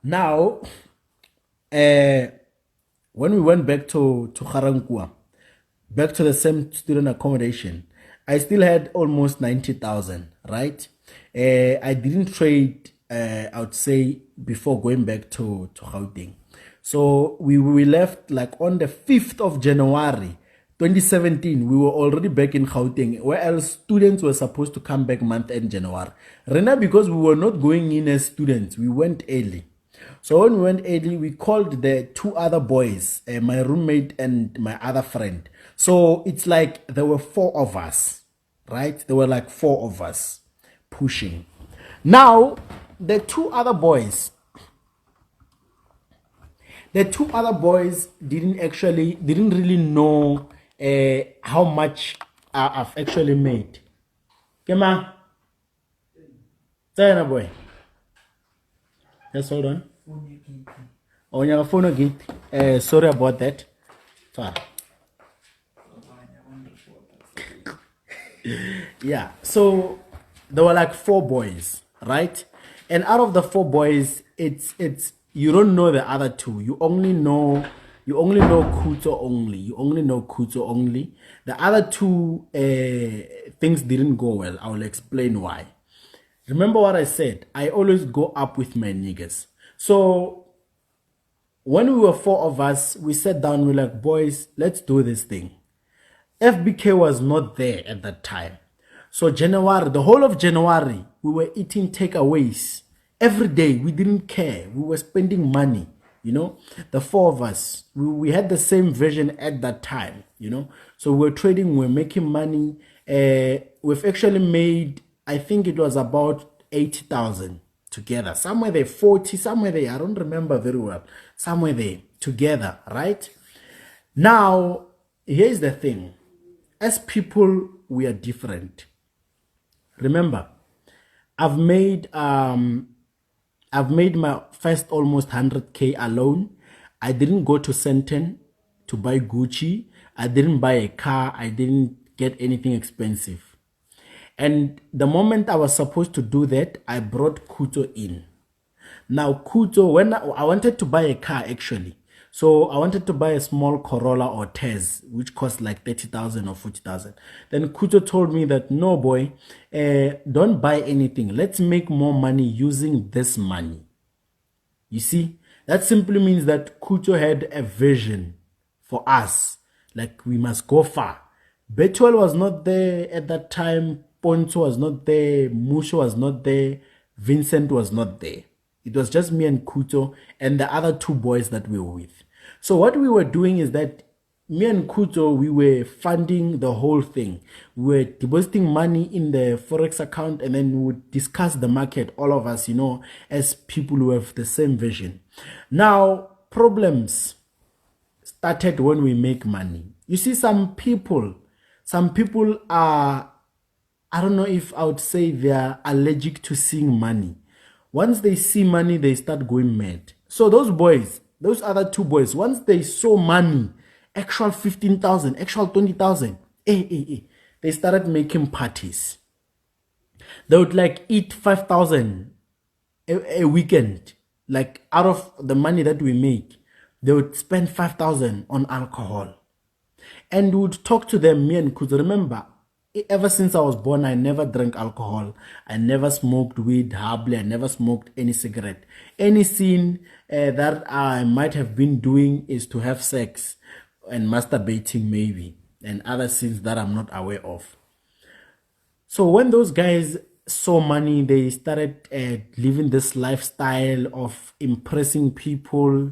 Now, when we went back to Garankua, back to the same student accommodation, I still had almost 90,000, right? I didn't trade, I would say, before going back to Gauteng. So we left like on the 5th of January, 2017, we were already back in Gauteng, whereas students were supposed to come back month end January. Rena, because we were not going in as students, we went early. So when we went early, we called the two other boys, my roommate and my other friend. So it's like there were four of us, right? There were like four of us pushing. Now, the two other boys, didn't really know how much I've actually made. Kema, China boy. Just hold on. On your phone again. Sorry about that. Sorry. Yeah. So there were like four boys, right? And out of the four boys, it's you don't know the other two. You only know Kuto only. You only know Kuto only. The other two things didn't go well. I will explain why. Remember what I said? I always go up with my niggas. So when we were four of us, we sat down, we're like, boys, let's do this thing. FBK was not there at that time. So January, the whole of January, we were eating takeaways. Every day, we didn't care. We were spending money, the four of us. We had the same vision at that time, So we were trading, we were making money. We've actually made, I think it was about 80,000 together. Somewhere there, 40, somewhere there. I don't remember very well. Somewhere there, together, right? Now, here's the thing. As people, we are different. Remember, I've made my first almost 100K alone. I didn't go to Senten to buy Gucci. I didn't buy a car. I didn't get anything expensive. And the moment I was supposed to do that, I brought Kuto in. Now, Kuto, when I wanted to buy a car actually, so I wanted to buy a small Corolla or Tez, which cost like 30,000 or 40,000. Then Kuto told me that, no, boy, don't buy anything. Let's make more money using this money. You see, that simply means that Kuto had a vision for us. Like, we must go far. Betuel was not there at that time. Poncho was not there. Musho was not there. Vincent was not there. It was just me and Kuto and the other two boys that we were with. So what we were doing is that me and Kuto, we were funding the whole thing. We were depositing money in the Forex account and then we would discuss the market, all of us, as people who have the same vision. Now, problems started when we make money. You see, some people are, I don't know if I would say they are allergic to seeing money. Once they see money, they start going mad. So those boys, those other two boys, once they saw money, actual 15,000, actual 20,000, they started making parties. They would like eat 5,000 a weekend. Like out of the money that we make, they would spend 5,000 on alcohol. And we would talk to them, me and Kuzo. Remember, ever since I was born, I never drank alcohol. I never smoked weed, hardly. I never smoked any cigarette. Any sin that I might have been doing is to have sex and masturbating maybe, and other sins that I'm not aware of. So when those guys saw money, they started living this lifestyle of impressing people,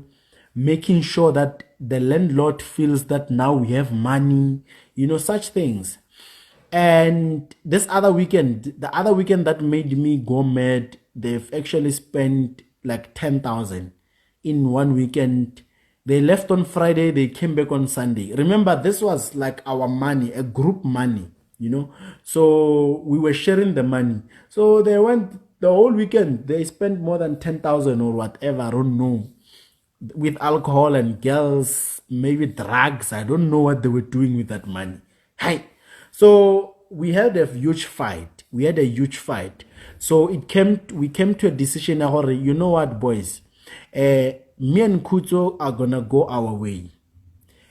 making sure that the landlord feels that now we have money, such things. And the other weekend that made me go mad, they've actually spent like 10,000 in one weekend. They left on Friday, they came back on Sunday. Remember, this was like our money, a group money, So we were sharing the money. So they went the whole weekend, they spent more than 10,000 or whatever, I don't know, with alcohol and girls, maybe drugs. I don't know what they were doing with that money. Hey. So we had a huge fight. So we came to a decision, you know what, boys? Me and Kuto are gonna go our way,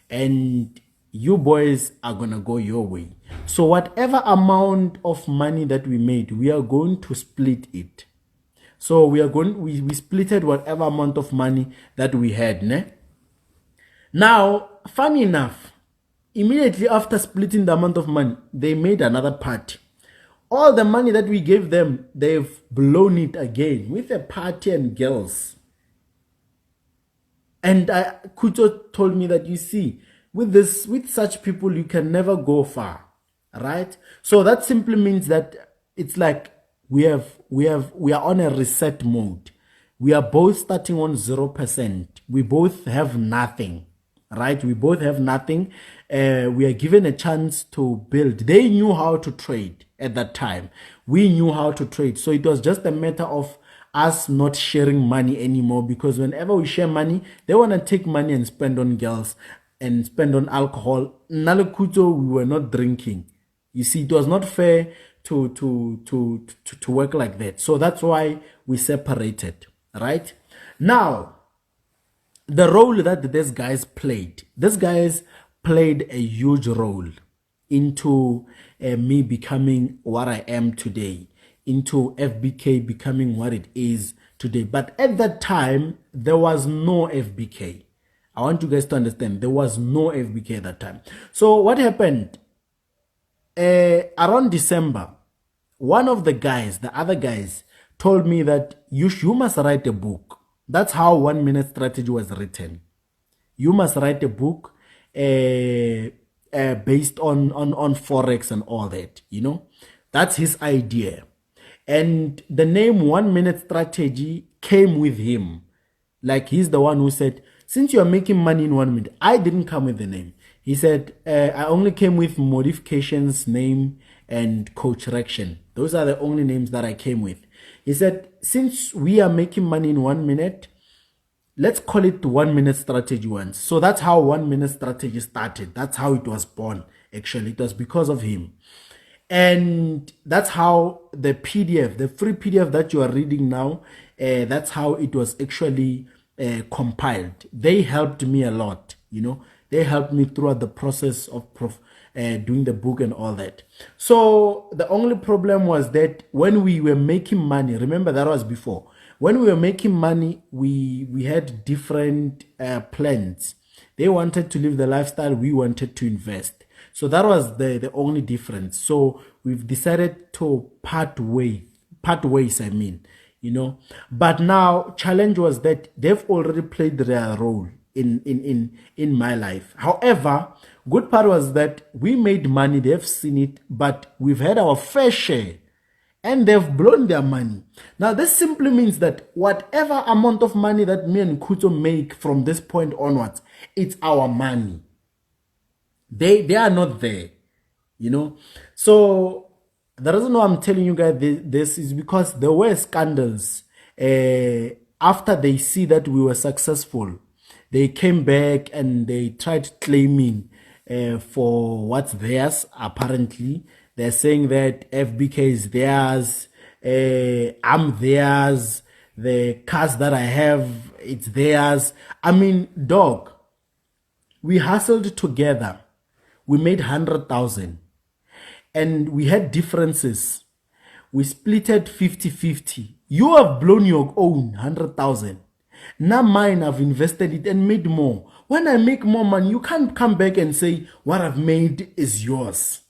and you boys are gonna go your way. So whatever amount of money that we made, we are going to split it. So we splitted whatever amount of money that we had, ne? Now, funny enough, immediately after splitting the amount of money, they made another party. All the money that we gave them, they've blown it again with a party and girls. And Kuto told me that, you see, with such people, you can never go far, right? So that simply means that it's like we are on a reset mode. We are both starting on 0%. We both have nothing, right? We both have nothing. We are given a chance to build. They knew how to trade at that time. We knew how to trade. So it was just a matter of us not sharing money anymore, because whenever we share money, they want to take money and spend on girls and spend on alcohol. Nalekuto, we were not drinking. You see, it was not fair to work like that. So that's why we separated, right? Now, the role that these guys played a huge role into me becoming what I am today, into FBK becoming what it is today. But at that time, there was no FBK. I want you guys to understand, there was no FBK at that time. So what happened? Around December, one of the other guys, told me that you must write a book. That's how 1 Minute Strategy was written. You must write a book based on Forex and all that, you know. That's his idea. And the name 1 Minute Strategy came with him. Like, he's the one who said, since you are making money in 1 minute, I didn't come with the name. He said, I only came with modifications, name, and coach correction. Those are the only names that I came with. He said, since we are making money in 1 minute, let's call it 1 Minute Strategy once. So that's how 1 Minute Strategy started. That's how it was born, actually. It was because of him. And that's how the PDF, the free PDF that you are reading now, that's how it was actually compiled. They helped me a lot, you know. They helped me throughout the process of doing the book and all that. So the only problem was that when we were making money, remember that was before. When we were making money, we had different plans. They wanted to live the lifestyle, we wanted to invest. So that was the only difference. So we've decided to part ways, I mean, you know. But now, challenge was that they've already played their role in my life. However, good part was that we made money, they've seen it, but we've had our fair share. And they've blown their money. Now, this simply means that whatever amount of money that me and Kuto make from this point onwards, it's our money. They are not there, you know. So the reason why I'm telling you guys this is because there were scandals. After they see that we were successful, they came back and they tried claiming for what's theirs. Apparently, they're saying that FBK is theirs, I'm theirs, the cars that I have, it's theirs. I mean, dog, we hustled together. We made 100,000 and we had differences. We splitted 50-50. You have blown your own 100,000. Now mine, I've invested it and made more. When I make more money, you can't come back and say what I've made is yours.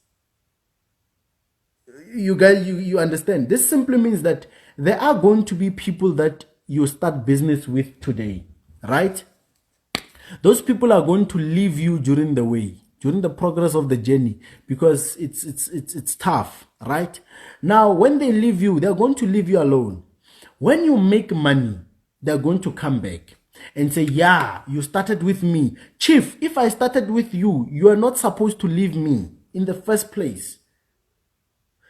You guys, you understand? This simply means that there are going to be people that you start business with today, right? Those people are going to leave you during the way, during the progress of the journey, because it's tough, right? Now, when they leave you, they're going to leave you alone. When you make money, they're going to come back and say, yeah, you started with me. Chief, if I started with you, you are not supposed to leave me in the first place.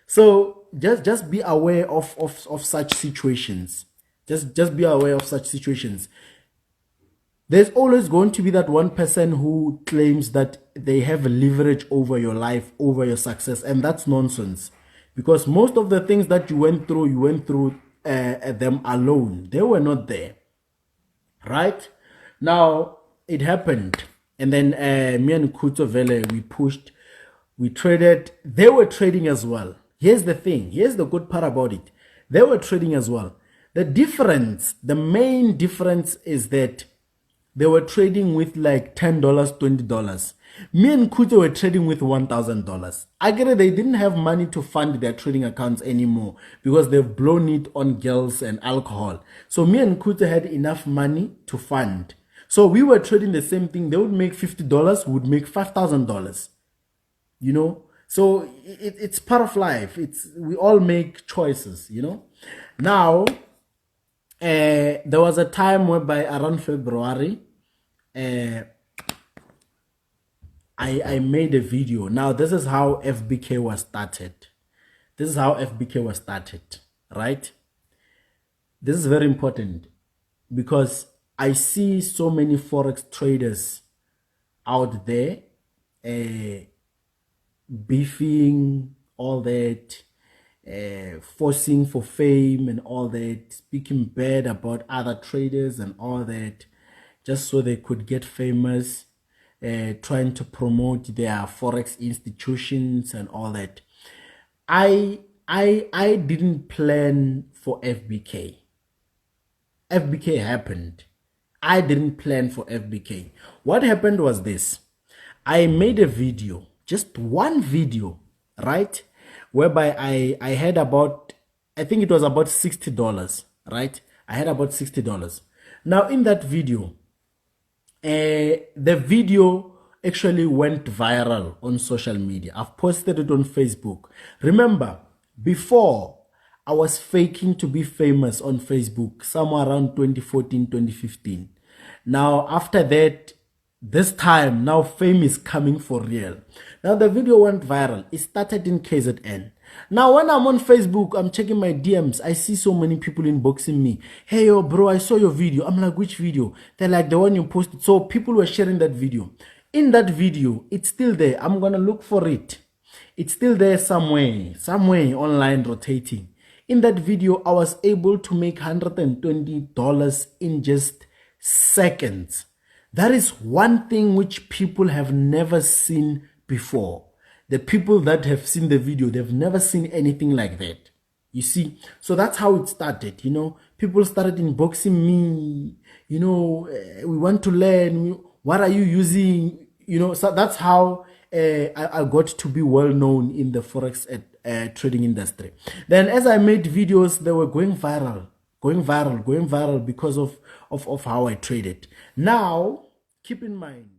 So just be aware of such situations. Just be aware of such situations. There's always going to be that one person who claims that they have a leverage over your life, over your success, and that's nonsense. Because most of the things that you went through them alone. They were not there. right? Now it happened, and then me and Kuto Vele, we pushed, we traded. They were trading as well. Here's the thing. Here's the good part about it. They were trading as well. The difference, the main difference is that they were trading with like $10, $20. Me and Kuto were trading with $1,000. I get it, they didn't have money to fund their trading accounts anymore because they've blown it on girls and alcohol. So me and Kuto had enough money to fund. So we were trading the same thing. They would make $50, we would make $5,000. You know? So it's part of life. We all make choices, you know? Now, there was a time whereby around February, I made a video. Now, this is how FBK was started. This is how FBK was started, right? This is very important because I see so many Forex traders out there beefing, all that, forcing for fame and all that, speaking bad about other traders and all that, just so they could get famous, trying to promote their Forex institutions and all that. I didn't plan for FBK. FBK happened. I didn't plan for FBK. What happened was this. I made a video, just one video, right? Whereby I had about, I think it was about $60, right? I had about $60. Now in that video, the video actually went viral on social media. I've posted it on Facebook. Remember, before I was faking to be famous on Facebook somewhere around 2014, 2015. Now after that, this time, now fame is coming for real. Now the video went viral. It started in KZN. Now when I'm on Facebook, I'm checking my DMs. I see so many people inboxing me. Hey, yo, bro, I saw your video. I'm like, which video? They're like, the one you posted. So people were sharing that video. In that video, it's still there. I'm going to look for it. It's still there somewhere online rotating. In that video, I was able to make $120 in just seconds. That is one thing which people have never seen before. The people that have seen the video, they've never seen anything like that. You see? So that's how it started, you know. People started inboxing me, you know, we want to learn, what are you using? You know, so that's how I got to be well known in the Forex trading industry. Then as I made videos, they were going viral because of how I traded. Now, keep in mind,